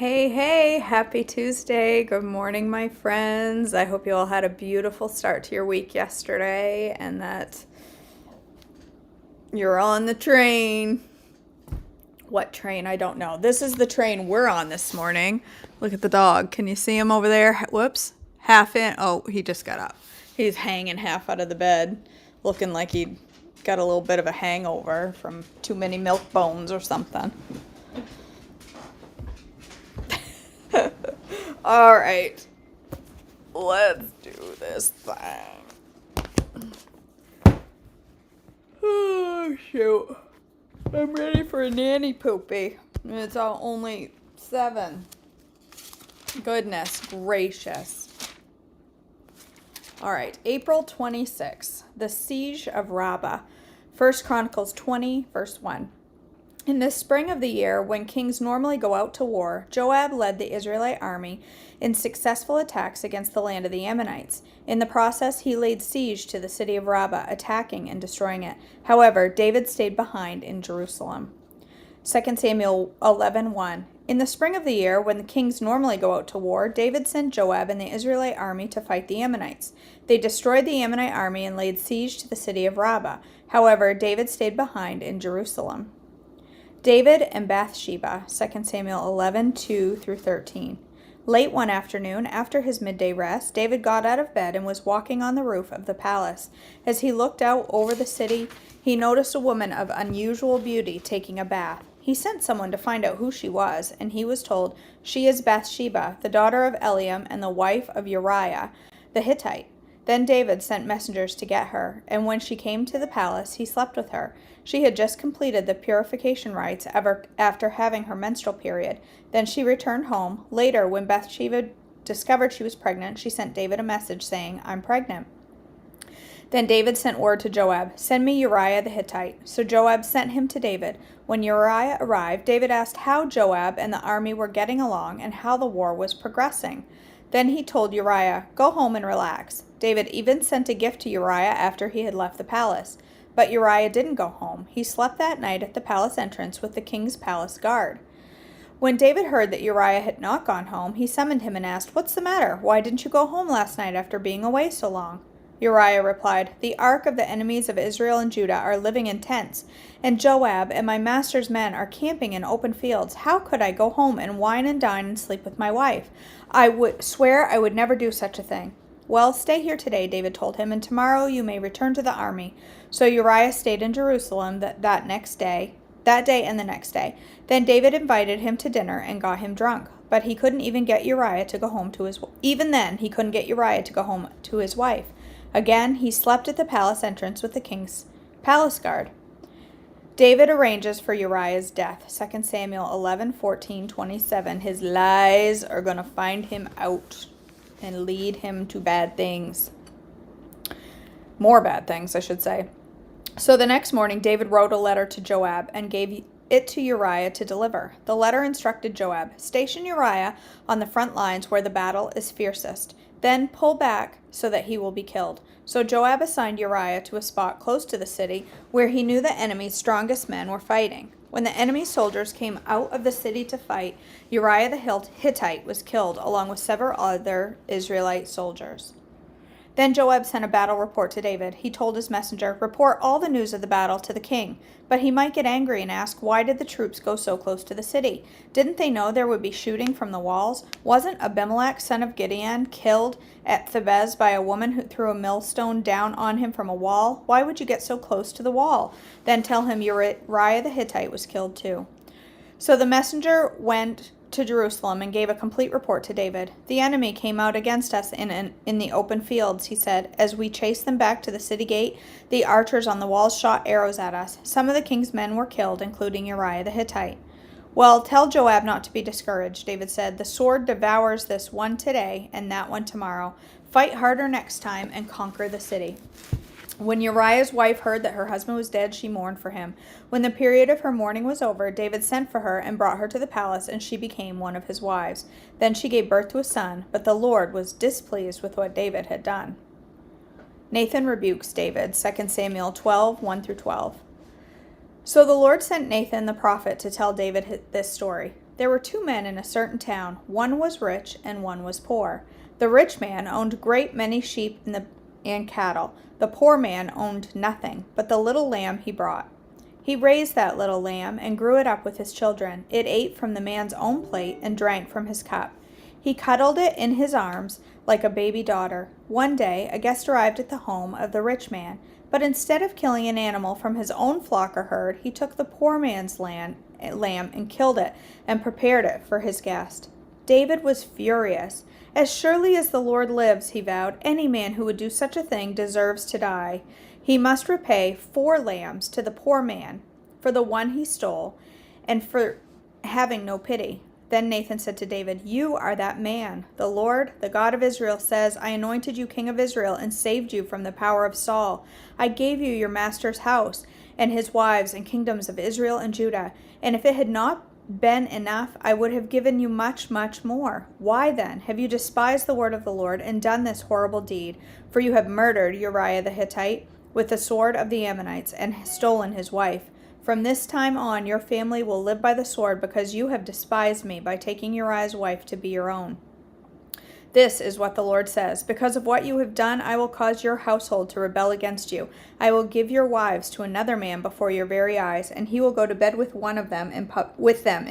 Hey, happy Tuesday. Good morning, my friends. I hope you all had a beautiful start to your week yesterday and that you're on the train. What train? I don't know. This is the train we're on this morning. Look at the dog. Can you see him over there? Whoops. Half in. Oh, he just got up. He's hanging half out of the bed, looking like he got a little bit of a hangover from too many milk bones or something. All right, let's do this thing. Oh, shoot. I'm ready for a nanny poopy. It's only 7. Goodness gracious. All right, April 26th, the siege of Rabbah. 1 Chronicles 20, verse 1. In the spring of the year, when kings normally go out to war, Joab led the Israelite army in successful attacks against the land of the Ammonites. In the process, he laid siege to the city of Rabbah, attacking and destroying it. However, David stayed behind in Jerusalem. 2 Samuel 11:1. In the spring of the year, when the kings normally go out to war, David sent Joab and the Israelite army to fight the Ammonites. They destroyed the Ammonite army and laid siege to the city of Rabbah. However, David stayed behind in Jerusalem. David and Bathsheba, 2 Samuel 11:2-13. Late one afternoon, after his midday rest, David got out of bed and was walking on the roof of the palace. As he looked out over the city, he noticed a woman of unusual beauty taking a bath. He sent someone to find out who she was, and he was told, "She is Bathsheba, the daughter of Eliam and the wife of Uriah the Hittite." Then David sent messengers to get her, and when she came to the palace, he slept with her. She had just completed the purification rites after having her menstrual period. Then she returned home. Later, when Bathsheba discovered she was pregnant, she sent David a message saying, "I'm pregnant." Then David sent word to Joab, "Send me Uriah the Hittite." So Joab sent him to David. When Uriah arrived, David asked how Joab and the army were getting along and how the war was progressing. Then he told Uriah, "Go home and relax." David even sent a gift to Uriah after he had left the palace. But Uriah didn't go home. He slept that night at the palace entrance with the king's palace guard. When David heard that Uriah had not gone home, he summoned him and asked, "What's the matter? Why didn't you go home last night after being away so long?" Uriah replied, "The ark of the enemies of Israel and Judah are living in tents, and Joab and my master's men are camping in open fields. How could I go home and wine and dine and sleep with my wife? I would swear I would never do such a thing." "Well, stay here today," David told him, "and tomorrow you may return to the army." So Uriah stayed in Jerusalem that day and the next day. Then David invited him to dinner and got him drunk. But he couldn't even get Uriah to go home to his even then he couldn't get Uriah to go home to his wife. Again, he slept at the palace entrance with the king's palace guard. David arranges for Uriah's death. 2 Samuel 11:14-27. His lies are going to find him out and lead him to bad things. More bad things, I should say. So the next morning, David wrote a letter to Joab and gave it to Uriah to deliver. The letter instructed Joab, "Station Uriah on the front lines where the battle is fiercest. Then pull back so that he will be killed." So Joab assigned Uriah to a spot close to the city where he knew the enemy's strongest men were fighting. When the enemy's soldiers came out of the city to fight, Uriah the Hittite was killed along with several other Israelite soldiers. Then Joab sent a battle report to David. He told his messenger, "Report all the news of the battle to the king." But he might get angry and ask, "Why did the troops go so close to the city? Didn't they know there would be shooting from the walls? Wasn't Abimelech, son of Gideon, killed at Thebez by a woman who threw a millstone down on him from a wall? Why would you get so close to the wall?" Then tell him Uriah the Hittite was killed too. So the messenger went to Jerusalem and gave a complete report to David. "The enemy came out against us in the open fields," he said. "As we chased them back to the city gate, the archers on the walls shot arrows at us. Some of the king's men were killed, including Uriah the Hittite." "Well, tell Joab not to be discouraged," David said. "The sword devours this one today and that one tomorrow. Fight harder next time and conquer the city." When Uriah's wife heard that her husband was dead, she mourned for him. When the period of her mourning was over, David sent for her and brought her to the palace, and she became one of his wives. Then she gave birth to a son, but the Lord was displeased with what David had done. Nathan rebukes David, 2 Samuel 12:1-12. So the Lord sent Nathan the prophet to tell David this story. There were 2 men in a certain town. One was rich and one was poor. The rich man owned a great many sheep and cattle. The poor man owned nothing but the little lamb he brought. He raised that little lamb and grew it up with his children. It ate from the man's own plate and drank from his cup. He cuddled it in his arms like a baby daughter. One day, a guest arrived at the home of the rich man, but instead of killing an animal from his own flock or herd, he took the poor man's lamb and killed it and prepared it for his guest. David was furious. As surely as the Lord lives, he vowed, any man who would do such a thing deserves to die. He must repay 4 lambs to the poor man for the one he stole and for having no pity. Then Nathan said to David, "You are that man. The Lord, the God of Israel, says, I anointed you king of Israel and saved you from the power of Saul. I gave you your master's house and his wives and kingdoms of Israel and Judah. And if it had not been enough, I would have given you much, much more. Why then have you despised the word of the Lord and done this horrible deed? For you have murdered Uriah the Hittite with the sword of the Ammonites and stolen his wife. From this time on, your family will live by the sword because you have despised me by taking Uriah's wife to be your own. This is what the Lord says. Because of what you have done, I will cause your household to rebel against you. I will give your wives to another man before your very eyes, and he will go to bed with one of them in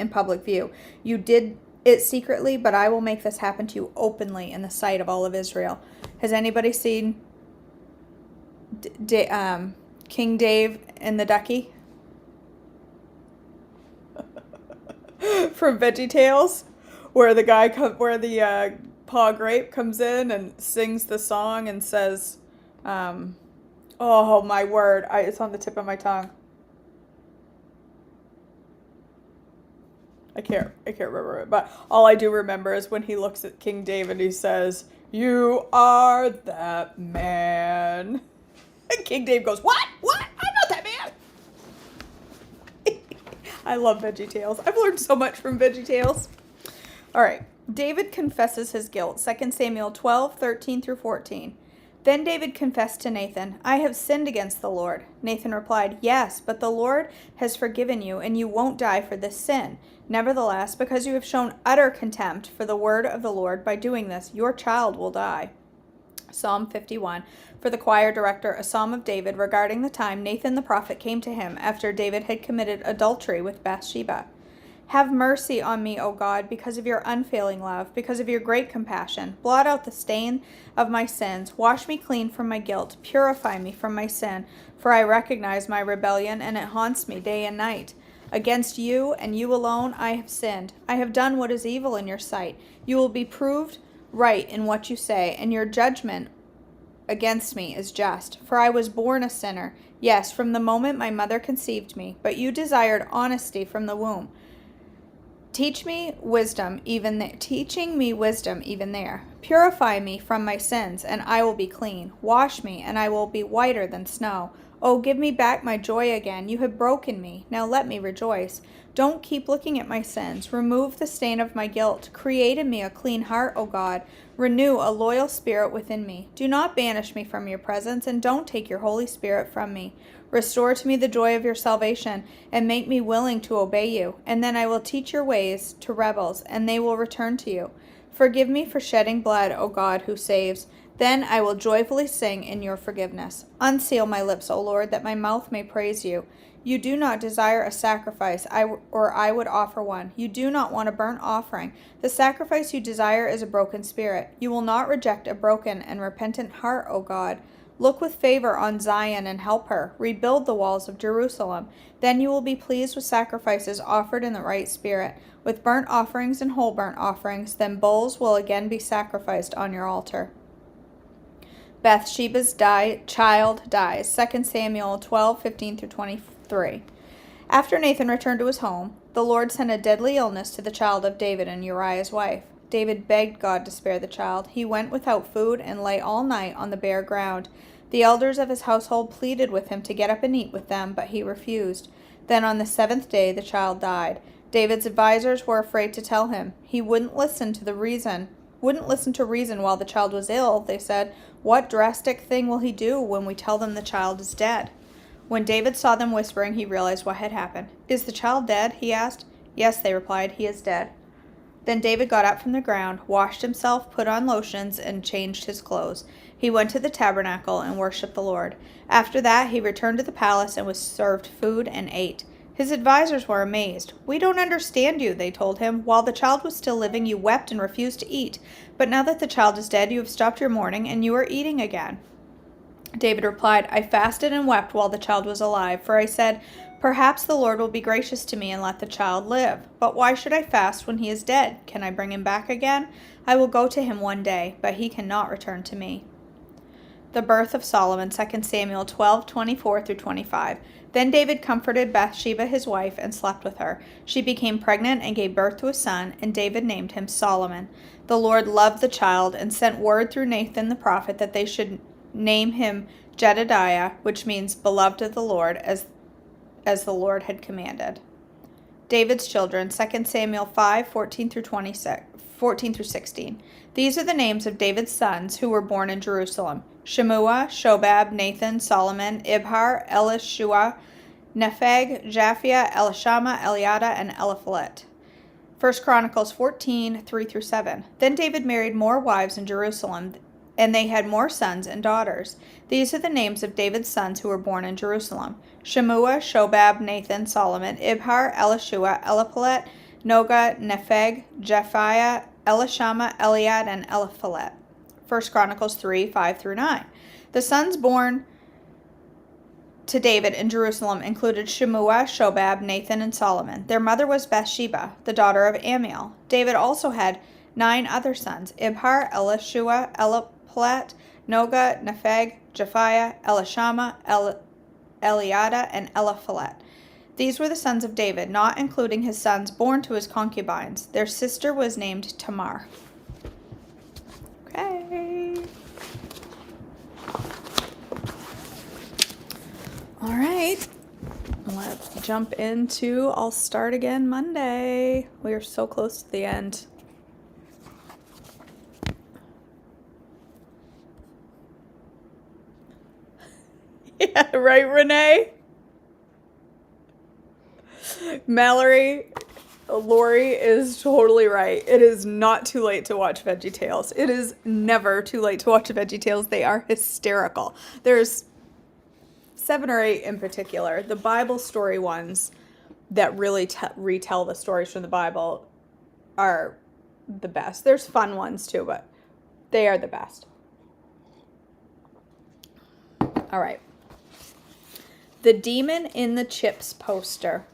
public view. You did it secretly, but I will make this happen to you openly in the sight of all of Israel." Has anybody seen King Dave and the Ducky? From VeggieTales, where the Pa Grape comes in and sings the song and says, oh my word, it's on the tip of my tongue. I can't remember it, but all I do remember is when he looks at King David and he says, "You are that man." And King Dave goes, "What? What? I'm not that man." I love VeggieTales. I've learned so much from VeggieTales. All right. David confesses his guilt. 2 Samuel 12:13-14. Then David confessed to Nathan, "I have sinned against the Lord." Nathan replied, "Yes, but the Lord has forgiven you, and you won't die for this sin. Nevertheless, because you have shown utter contempt for the word of the Lord by doing this, your child will die." Psalm 51. For the choir director, a psalm of David regarding the time Nathan the prophet came to him after David had committed adultery with Bathsheba. "Have mercy on me, O God, because of your unfailing love, because of your great compassion. Blot out the stain of my sins. Wash me clean from my guilt. Purify me from my sin, for I recognize my rebellion, and it haunts me day and night. Against you and you alone I have sinned. I have done what is evil in your sight. You will be proved right in what you say, and your judgment against me is just. For I was born a sinner, yes, from the moment my mother conceived me. But you desired honesty from the womb, teaching me wisdom even there. Purify me from my sins, and I will be clean. Wash me, and I will be whiter than snow. Oh, give me back my joy again. You have broken me. Now let me rejoice. Don't keep looking at my sins. Remove the stain of my guilt. Create in me a clean heart, O God. Renew a loyal spirit within me. Do not banish me from your presence, and don't take your Holy Spirit from me. Restore to me the joy of your salvation, and make me willing to obey you. And then I will teach your ways to rebels, and they will return to you. Forgive me for shedding blood, O God, who saves. Then I will joyfully sing in your forgiveness. Unseal my lips, O Lord, that my mouth may praise you. You do not desire a sacrifice, or I would offer one. You do not want a burnt offering. The sacrifice you desire is a broken spirit. You will not reject a broken and repentant heart, O God. Look with favor on Zion and help her. Rebuild the walls of Jerusalem. Then you will be pleased with sacrifices offered in the right spirit, with burnt offerings and whole burnt offerings. Then bulls will again be sacrificed on your altar. Bathsheba's child dies. 2 Samuel 12:15-23. After Nathan returned to his home, the Lord sent a deadly illness to the child of David and Uriah's wife. David begged God to spare the child. He went without food and lay all night on the bare ground. The elders of his household pleaded with him to get up and eat with them, but he refused. Then on the 7th day the child died. David's advisers were afraid to tell him. He wouldn't listen to reason while the child was ill. They said, "What drastic thing will he do when we tell them the child is dead?" When David saw them whispering, he realized what had happened. "Is the child dead?" he asked. Yes, they replied, he is dead. Then David got up from the ground, washed himself, put on lotions, and changed his clothes. He went to the tabernacle and worshipped the Lord. After that, he returned to the palace and was served food and ate. His advisers were amazed. We don't understand you, they told him. While the child was still living, you wept and refused to eat. But now that the child is dead, you have stopped your mourning, and you are eating again. David replied, I fasted and wept while the child was alive, for I said, perhaps the Lord will be gracious to me and let the child live. But why should I fast when he is dead? Can I bring him back again? I will go to him one day, but he cannot return to me. The birth of Solomon, 2 Samuel 12:24-25. Then David comforted Bathsheba his wife and slept with her. She became pregnant and gave birth to a son, and David named him Solomon. The Lord loved the child and sent word through Nathan the prophet that they should name him Jedediah, which means beloved of the Lord, as the Lord had commanded. David's children, 2 Samuel 5:14-16. These are the names of David's sons who were born in Jerusalem: Shemua, Shobab, Nathan, Solomon, Ibhar, Elishua, Nepheg, Japhia, Elishama, Eliada, and Eliphalet. 1 Chronicles 14:3-7. Then David married more wives in Jerusalem, and they had more sons and daughters. These are the names of David's sons who were born in Jerusalem: Shemua, Shobab, Nathan, Solomon, Ibhar, Elishua, Eliphalet, Noga, Nepheg, Japhiah, Elishama, Eliad, and Eliphalet. 1 Chronicles 3:5-9. The sons born to David in Jerusalem included Shemua, Shobab, Nathan, and Solomon. Their mother was Bathsheba, the daughter of Amiel. David also had 9 other sons: Ibhar, Elishua, Eliphalet, Noga, Nepheg, Japhiah, Elishama, Eliada, and Eliphalet. These were the sons of David, not including his sons born to his concubines. Their sister was named Tamar. Okay. All right. Let's jump into I'll Start Again Monday. We are so close to the end. Yeah, right, Renee? Mallory, Lori is totally right. It is not too late to watch VeggieTales. It is never too late to watch VeggieTales. They are hysterical. There's 7 or 8 in particular. The Bible story ones that really retell the stories from the Bible are the best. There's fun ones too, but they are the best. All right. The Demon in the Chips poster.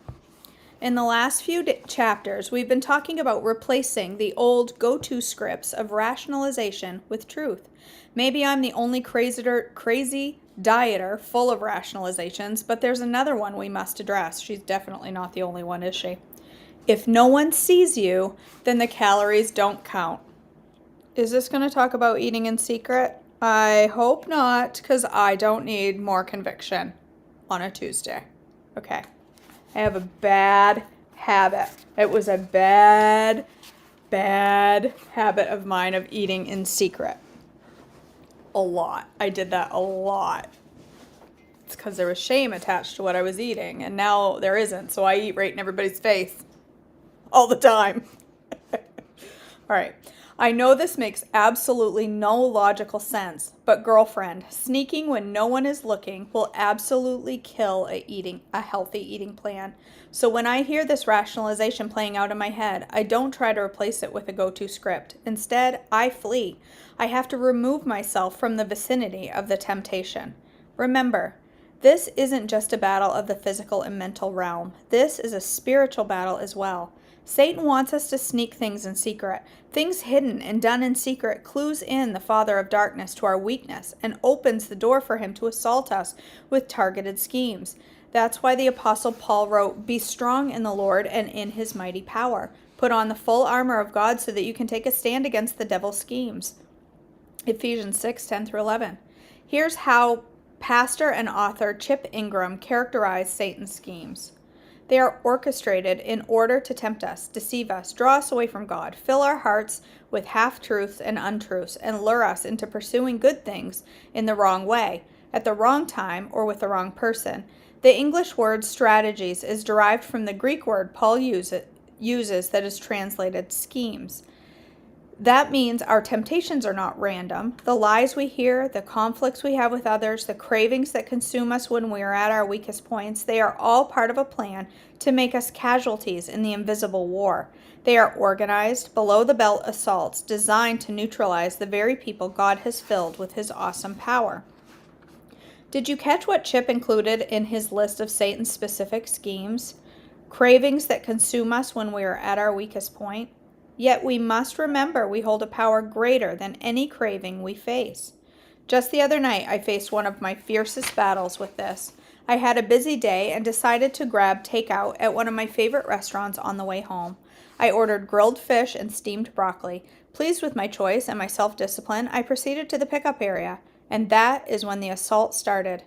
In the last few chapters, we've been talking about replacing the old go-to scripts of rationalization with truth. Maybe I'm the only crazy dieter full of rationalizations, but there's another one we must address. She's definitely not the only one, is she? If no one sees you, then the calories don't count. Is this going to talk about eating in secret? I hope not, because I don't need more conviction on a Tuesday. Okay. I have a bad habit. It was a bad habit of mine of eating in secret. A lot. I did that a lot. It's because there was shame attached to what I was eating, and now there isn't, so I eat right in everybody's face. All the time. All right. I know this makes absolutely no logical sense, but girlfriend, sneaking when no one is looking will absolutely kill a healthy eating plan. So when I hear this rationalization playing out in my head, I don't try to replace it with a go-to script. Instead, I flee. I have to remove myself from the vicinity of the temptation. Remember, this isn't just a battle of the physical and mental realm. This is a spiritual battle as well. Satan wants us to sneak things in secret. Things hidden and done in secret clues in the father of darkness to our weakness and opens the door for him to assault us with targeted schemes. That's why the Apostle Paul wrote, "Be strong in the Lord and in his mighty power. Put on the full armor of God so that you can take a stand against the devil's schemes." Ephesians 6:10-11. Here's how pastor and author Chip Ingram characterized Satan's schemes. They are orchestrated in order to tempt us, deceive us, draw us away from God, fill our hearts with half-truths and untruths, and lure us into pursuing good things in the wrong way, at the wrong time, or with the wrong person. The English word strategies is derived from the Greek word Paul uses uses that is translated schemes. That means our temptations are not random. The lies we hear, the conflicts we have with others, the cravings that consume us when we are at our weakest points, they are all part of a plan to make us casualties in the invisible war. They are organized, below-the-belt assaults designed to neutralize the very people God has filled with his awesome power. Did you catch what Chip included in his list of Satan's specific schemes? Cravings that consume us when we are at our weakest point. Yet we must remember we hold a power greater than any craving we face. Just the other night, I faced one of my fiercest battles with this. I had a busy day and decided to grab takeout at one of my favorite restaurants on the way home. I ordered grilled fish and steamed broccoli. Pleased with my choice and my self-discipline, I proceeded to the pickup area, and that is when the assault started.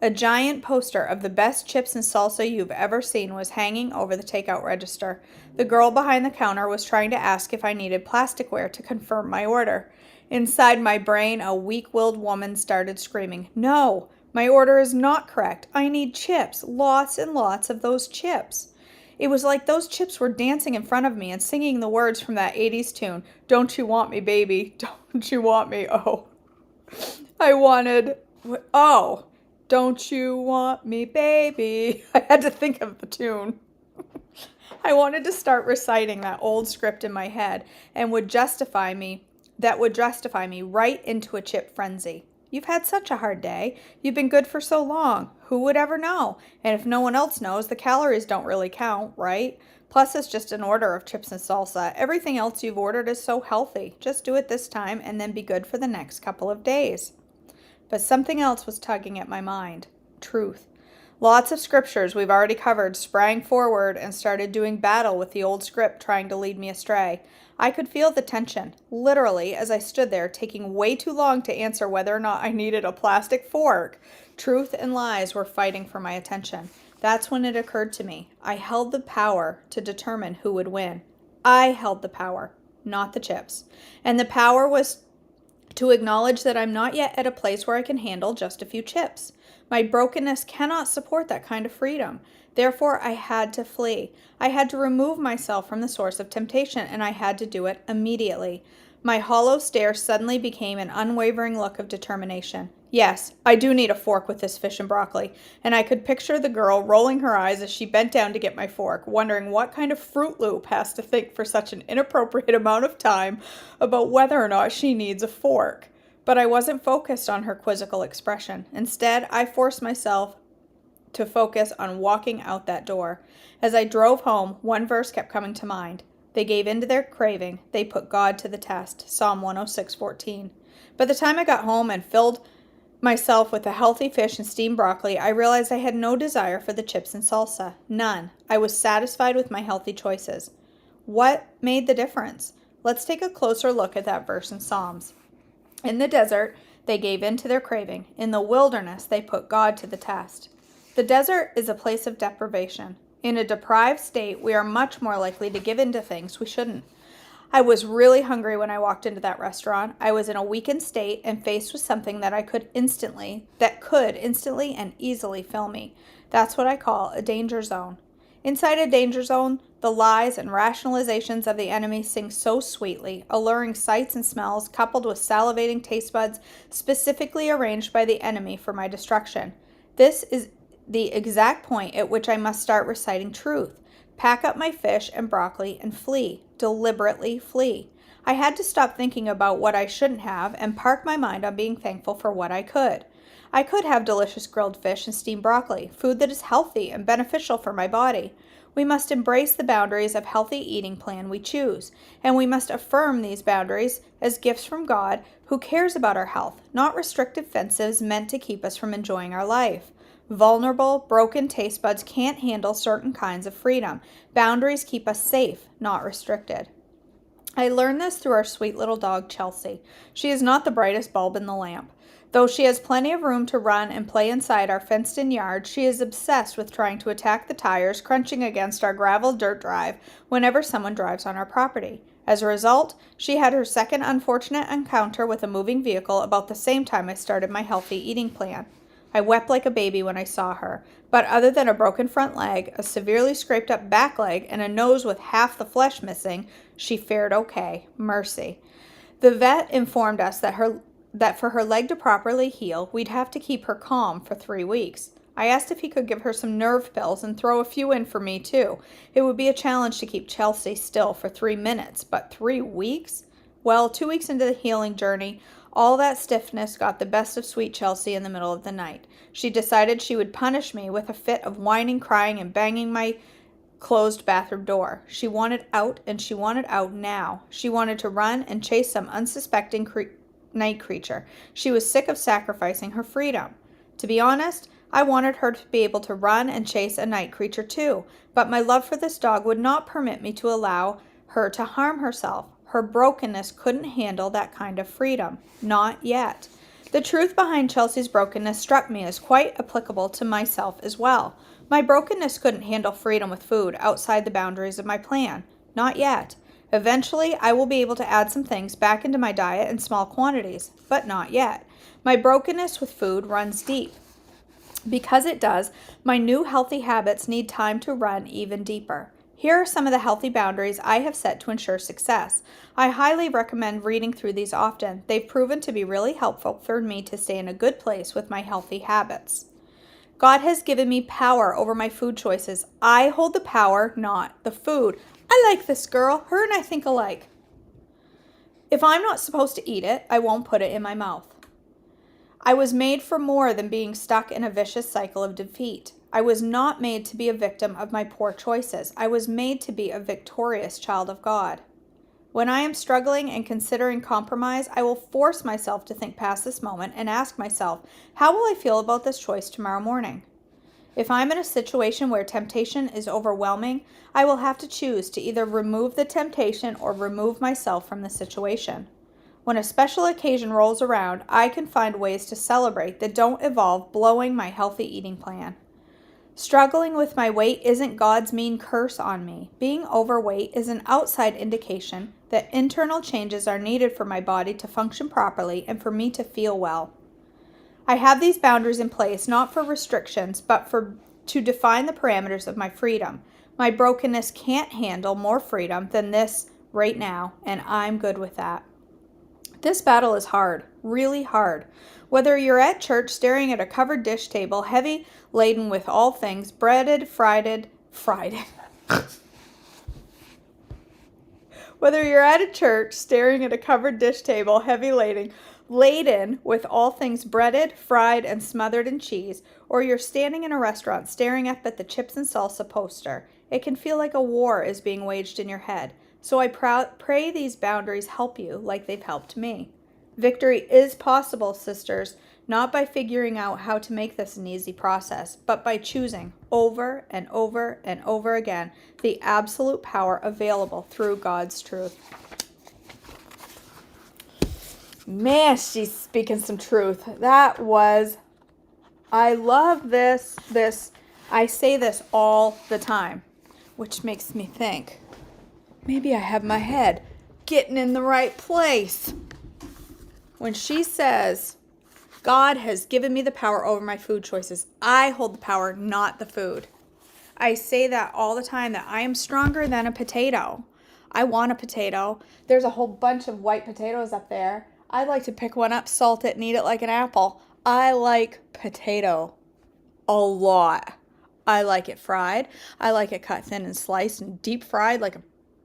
A giant poster of the best chips and salsa you've ever seen was hanging over the takeout register. The girl behind the counter was trying to ask if I needed plasticware to confirm my order. Inside my brain, a weak-willed woman started screaming, "No, my order is not correct. I need chips, lots and lots of those chips." It was like those chips were dancing in front of me and singing the words from that 80s tune, "Don't you want me, baby? Don't you want me? Oh." I wanted, oh. Don't you want me, baby? I had to think of the tune. I wanted to start reciting that old script in my head and would justify me right into a chip frenzy. You've had such a hard day. You've been good for so long. Who would ever know? And if no one else knows, the calories don't really count, right? Plus, it's just an order of chips and salsa. Everything else you've ordered is so healthy. Just do it this time and then be good for the next couple of days. But something else was tugging at my mind. Truth. Lots of scriptures we've already covered sprang forward and started doing battle with the old script trying to lead me astray. I could feel the tension, literally, as I stood there taking way too long to answer whether or not I needed a plastic fork. Truth and lies were fighting for my attention. That's when it occurred to me. I held the power to determine who would win. I held the power, not the chips. And the power was to acknowledge that I'm not yet at a place where I can handle just a few chips. My brokenness cannot support that kind of freedom. Therefore, I had to flee. I had to remove myself from the source of temptation, and I had to do it immediately. My hollow stare suddenly became an unwavering look of determination. Yes, I do need a fork with this fish and broccoli, and I could picture the girl rolling her eyes as she bent down to get my fork, wondering what kind of Fruit Loop has to think for such an inappropriate amount of time about whether or not she needs a fork. But I wasn't focused on her quizzical expression. Instead, I forced myself to focus on walking out that door. As I drove home, one verse kept coming to mind. They gave in to their craving. They put God to the test. Psalm 106:14. By the time I got home and filled myself with a healthy fish and steamed broccoli, I realized I had no desire for the chips and salsa. None. I was satisfied with my healthy choices. What made the difference? Let's take a closer look at that verse in Psalms. In the desert, they gave in to their craving. In the wilderness, they put God to the test. The desert is a place of deprivation. In a deprived state, we are much more likely to give in to things we shouldn't. I was really hungry when I walked into that restaurant. I was in a weakened state and faced with something that could instantly and easily fill me. That's what I call a danger zone. Inside a danger zone, the lies and rationalizations of the enemy sing so sweetly, alluring sights and smells coupled with salivating taste buds specifically arranged by the enemy for my destruction. This is the exact point at which I must start reciting truth. Pack up my fish and broccoli and flee. Deliberately flee. I had to stop thinking about what I shouldn't have and park my mind on being thankful for what I could. I could have delicious grilled fish and steamed broccoli, food that is healthy and beneficial for my body. We must embrace the boundaries of healthy eating plan we choose, and we must affirm these boundaries as gifts from God who cares about our health, not restrictive fences meant to keep us from enjoying our life. Vulnerable, broken taste buds can't handle certain kinds of freedom. Boundaries keep us safe, not restricted. I learned this through our sweet little dog, Chelsea. She is not the brightest bulb in the lamp. Though she has plenty of room to run and play inside our fenced-in yard, she is obsessed with trying to attack the tires crunching against our gravel dirt drive whenever someone drives on our property. As a result, she had her second unfortunate encounter with a moving vehicle about the same time I started my healthy eating plan. I wept like a baby when I saw her, but other than a broken front leg, a severely scraped up back leg, and a nose with half the flesh missing, she fared okay. Mercy. The vet informed us that for her leg to properly heal, we'd have to keep her calm for 3 weeks. I asked if he could give her some nerve pills and throw a few in for me too. It would be a challenge to keep Chelsea still for 3 minutes, but 3 weeks? Well, 2 weeks into the healing journey, all that stiffness got the best of sweet Chelsea in the middle of the night. She decided she would punish me with a fit of whining, crying, and banging my closed bathroom door. She wanted out, and she wanted out now. She wanted to run and chase some unsuspecting night creature. She was sick of sacrificing her freedom. To be honest, I wanted her to be able to run and chase a night creature too, but my love for this dog would not permit me to allow her to harm herself. Her brokenness couldn't handle that kind of freedom. Not yet. The truth behind Chelsea's brokenness struck me as quite applicable to myself as well. My brokenness couldn't handle freedom with food outside the boundaries of my plan. Not yet. Eventually, I will be able to add some things back into my diet in small quantities, but not yet. My brokenness with food runs deep. Because it does, my new healthy habits need time to run even deeper. Here are some of the healthy boundaries I have set to ensure success. I highly recommend reading through these often. They've proven to be really helpful for me to stay in a good place with my healthy habits. God has given me power over my food choices. I hold the power, not the food. I like this girl. Her and I think alike. If I'm not supposed to eat it, I won't put it in my mouth. I was made for more than being stuck in a vicious cycle of defeat. I was not made to be a victim of my poor choices. I was made to be a victorious child of God. When I am struggling and considering compromise, I will force myself to think past this moment and ask myself, how will I feel about this choice tomorrow morning? If I'm in a situation where temptation is overwhelming, I will have to choose to either remove the temptation or remove myself from the situation. When a special occasion rolls around, I can find ways to celebrate that don't involve blowing my healthy eating plan. Struggling with my weight isn't God's mean curse on me. Being overweight is an outside indication that internal changes are needed for my body to function properly and for me to feel well. I have these boundaries in place not for restrictions, but to define the parameters of my freedom. My brokenness can't handle more freedom than this right now, and I'm good with that. This battle is hard, really hard. Whether you're at church staring at a covered dish table, heavy laden with all things breaded, fried. Whether you're at a church staring at a covered dish table, heavy laden with all things breaded, fried, and smothered in cheese, or you're standing in a restaurant staring up at the chips and salsa poster, it can feel like a war is being waged in your head. So I pray these boundaries help you like they've helped me. Victory is possible, sisters, not by figuring out how to make this an easy process, but by choosing over and over and over again the absolute power available through God's truth. Man, she's speaking some truth. I love this. I say this all the time, which makes me think, maybe I have my head getting in the right place. When she says, God has given me the power over my food choices, I hold the power, not the food. I say that all the time, that I am stronger than a potato. I want a potato. There's a whole bunch of white potatoes up there. I like to pick one up, salt it, and eat it like an apple. I like potato a lot. I like it fried. I like it cut thin and sliced and deep fried like a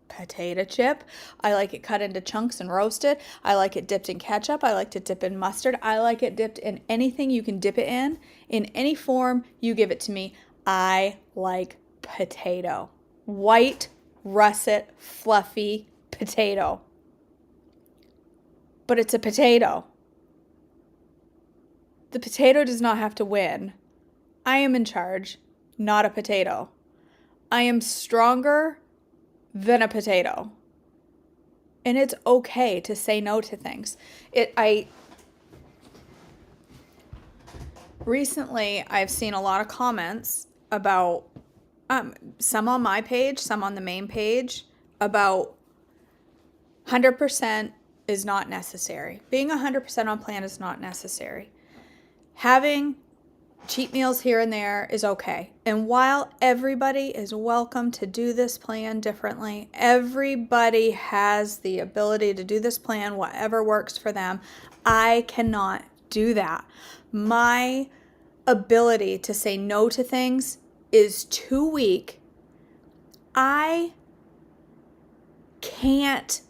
potato chip. I like it cut into chunks and roasted. I like it dipped in ketchup. I like to dip in mustard. I like it dipped in anything you can dip it in any form you give it to me. I like potato. White, russet, fluffy potato. But it's a potato. The potato does not have to win. I am in charge, not a potato. I am stronger than a potato. And it's okay to say no to things. Recently, I've seen a lot of comments about, some on my page, some on the main page, about 100% is not necessary. Being 100% on plan is not necessary. Having cheat meals here and there is okay. And while everybody is welcome to do this plan differently, everybody has the ability to do this plan, whatever works for them. I cannot do that. My ability to say no to things is too weak. I can't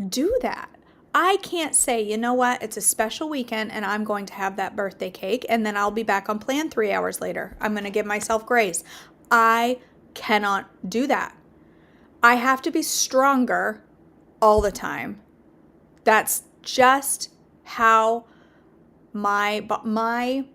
do that. I can't say, you know what, it's a special weekend and I'm going to have that birthday cake and then I'll be back on plan 3 hours later. I'm going to give myself grace. I cannot do that. I have to be stronger all the time. That's just how my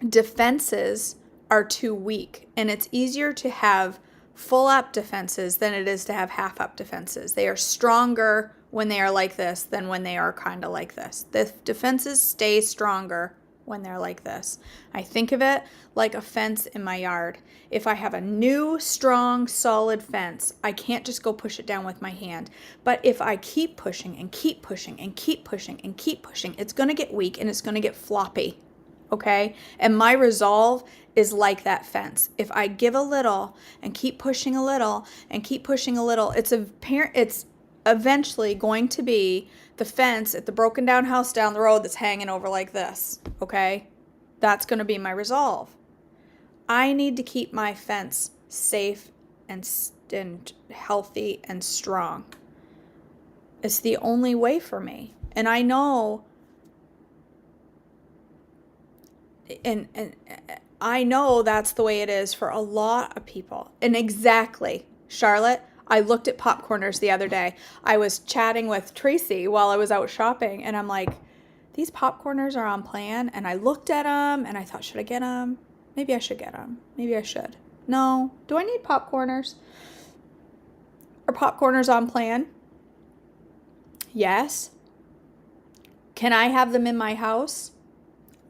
defenses are too weak. And it's easier to have full up defenses than it is to have half up defenses. They are stronger when they are like this than when they are kind of like this. The defenses stay stronger when they're like this. I think of it like a fence in my yard. If I have a new, strong, solid fence, I can't just go push it down with my hand. But if I keep pushing and keep pushing and keep pushing and keep pushing, it's going to get weak and it's going to get floppy. Okay? And my resolve is like that fence. If I give a little and keep pushing a little and keep pushing a little, it's eventually going to be the fence at the broken down house down the road that's hanging over like this, okay? That's going to be my resolve. I need to keep my fence safe and healthy and strong. It's the only way for me. And I know, and I know that's the way it is for a lot of people. And exactly, Charlotte, I looked at popcorners the other day. I was chatting with Tracy while I was out shopping, and I'm like, these popcorners are on plan. And I looked at them, and I thought, should I get them? Maybe I should get them. Maybe I should. No. Do I need popcorners? Are popcorners on plan? Yes. Can I have them in my house?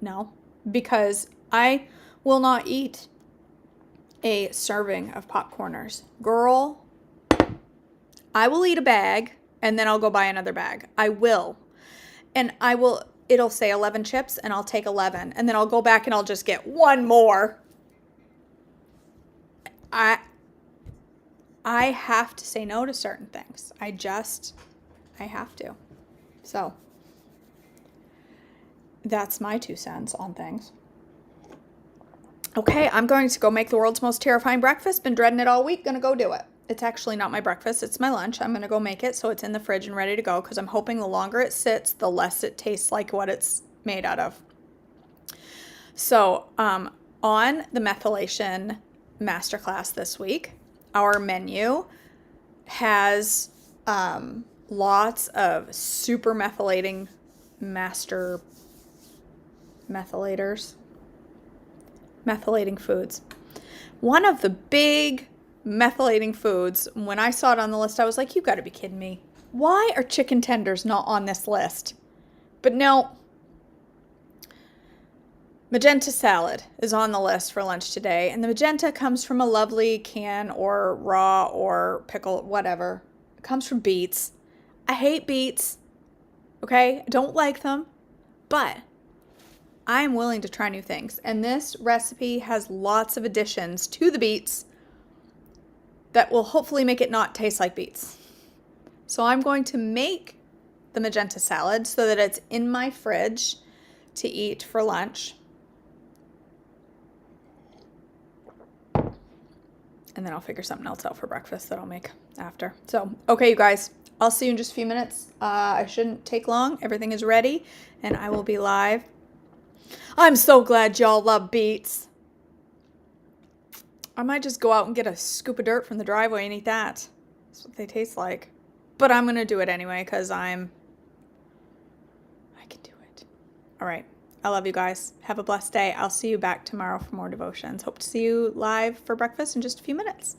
No, because I will not eat a serving of popcorners. Girl, I will eat a bag and then I'll go buy another bag. I will. And it'll say 11 chips and I'll take 11 and then I'll go back and I'll just get one more. I have to say no to certain things. I have to. So that's my 2 cents on things. Okay, I'm going to go make the world's most terrifying breakfast. Been dreading it all week. Gonna go do it. It's actually not my breakfast. It's my lunch. I'm going to go make it so it's in the fridge and ready to go because I'm hoping the longer it sits, the less it tastes like what it's made out of. So on the methylation masterclass this week, our menu has lots of super methylating methylating foods. One of the big methylating foods, when I saw it on the list, I was like, you got to be kidding me. Why are chicken tenders not on this list? But no, magenta salad is on the list for lunch today. And the magenta comes from a lovely can or raw or pickle, whatever. It comes from beets. I hate beets. Okay? I don't like them. But I am willing to try new things. And this recipe has lots of additions to the beets that will hopefully make it not taste like beets. So I'm going to make the magenta salad so that it's in my fridge to eat for lunch. And then I'll figure something else out for breakfast that I'll make after. So, okay, you guys, I'll see you in just a few minutes. I shouldn't take long. Everything is ready and I will be live. I'm so glad y'all love beets. I might just go out and get a scoop of dirt from the driveway and eat that. That's what they taste like. But I'm going to do it anyway because I can do it. All right. I love you guys. Have a blessed day. I'll see you back tomorrow for more devotions. Hope to see you live for breakfast in just a few minutes.